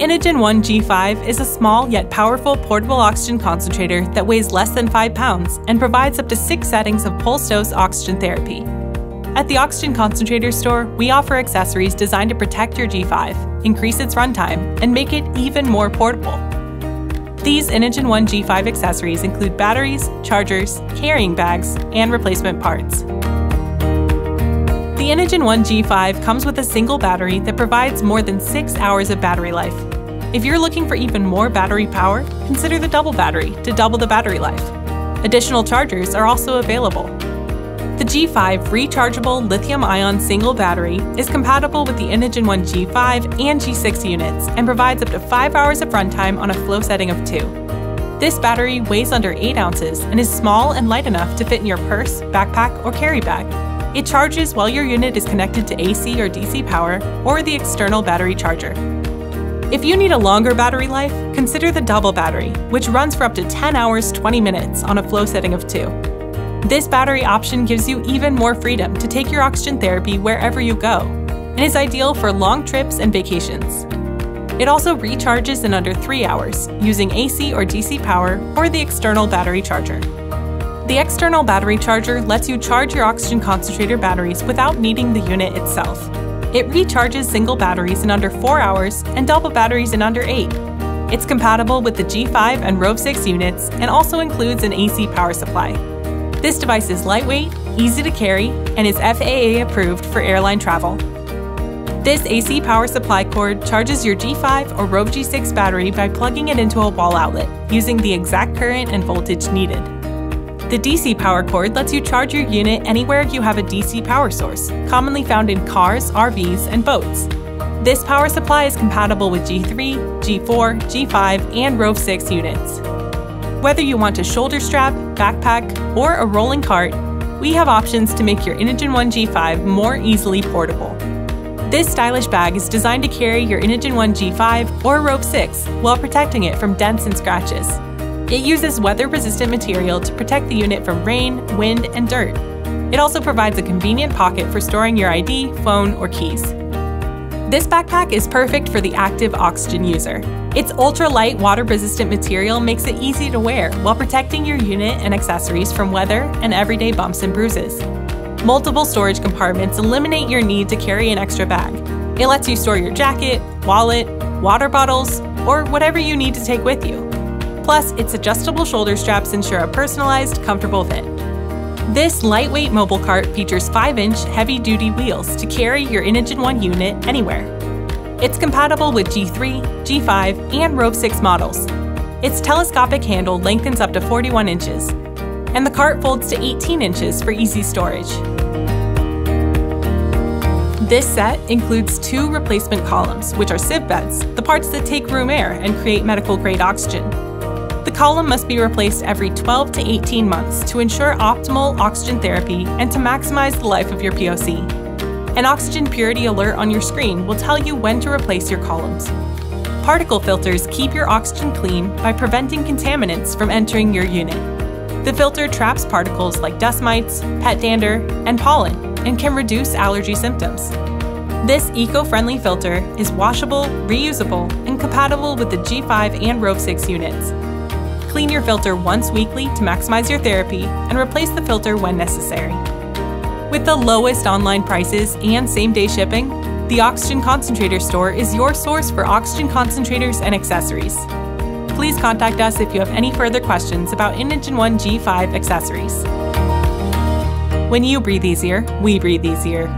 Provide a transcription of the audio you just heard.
Inogen One G5 is a small yet powerful portable oxygen concentrator that weighs less than 5 pounds and provides up to 6 settings of pulse dose oxygen therapy. At the Oxygen Concentrator Store, we offer accessories designed to protect your G5, increase its runtime, and make it even more portable. These Inogen One G5 accessories include batteries, chargers, carrying bags, and replacement parts. The Inogen One G5 comes with a single battery that provides more than 6 hours of battery life. If you're looking for even more battery power, consider the double battery to double the battery life. Additional chargers are also available. The G5 rechargeable lithium-ion single battery is compatible with the Inogen One G5 and G6 units and provides up to 5 hours of runtime on a flow setting of 2. This battery weighs under 8 ounces and is small and light enough to fit in your purse, backpack, or carry bag. It charges while your unit is connected to AC or DC power or the external battery charger. If you need a longer battery life, consider the double battery, which runs for up to 10 hours 20 minutes on a flow setting of 2. This battery option gives you even more freedom to take your oxygen therapy wherever you go, and is ideal for long trips and vacations. It also recharges in under 3 hours using AC or DC power or the external battery charger. The external battery charger lets you charge your oxygen concentrator batteries without needing the unit itself. It recharges single batteries in under 4 hours and double batteries in under 8. It's compatible with the G5 and Rove 6 units and also includes an AC power supply. This device is lightweight, easy to carry, and is FAA approved for airline travel. This AC power supply cord charges your G5 or Rove G6 battery by plugging it into a wall outlet, using the exact current and voltage needed. The DC power cord lets you charge your unit anywhere you have a DC power source, commonly found in cars, RVs, and boats. This power supply is compatible with G3, G4, G5, and Rove 6 units. Whether you want a shoulder strap, backpack, or a rolling cart, we have options to make your Inogen One G5 more easily portable. This stylish bag is designed to carry your Inogen One G5 or Rove 6 while protecting it from dents and scratches. It uses weather-resistant material to protect the unit from rain, wind, and dirt. It also provides a convenient pocket for storing your ID, phone, or keys. This backpack is perfect for the active oxygen user. Its ultra-light, water-resistant material makes it easy to wear while protecting your unit and accessories from weather and everyday bumps and bruises. Multiple storage compartments eliminate your need to carry an extra bag. It lets you store your jacket, wallet, water bottles, or whatever you need to take with you. Plus, its adjustable shoulder straps ensure a personalized, comfortable fit. This lightweight mobile cart features 5-inch heavy-duty wheels to carry your Inogen One unit anywhere. It's compatible with G3, G5, and Rove 6 models. Its telescopic handle lengthens up to 41 inches, and the cart folds to 18 inches for easy storage. This set includes 2 replacement columns, which are sieve beds, the parts that take room air and create medical-grade oxygen. The column must be replaced every 12 to 18 months to ensure optimal oxygen therapy and to maximize the life of your POC. An oxygen purity alert on your screen will tell you when to replace your columns. Particle filters keep your oxygen clean by preventing contaminants from entering your unit. The filter traps particles like dust mites, pet dander, and pollen, and can reduce allergy symptoms. This eco-friendly filter is washable, reusable, and compatible with the G5 and Rove 6 units. Clean your filter once weekly to maximize your therapy and replace the filter when necessary. With the lowest online prices and same-day shipping, the Oxygen Concentrator Store is your source for oxygen concentrators and accessories. Please contact us if you have any further questions about Inogen One G5 accessories. When you breathe easier, we breathe easier.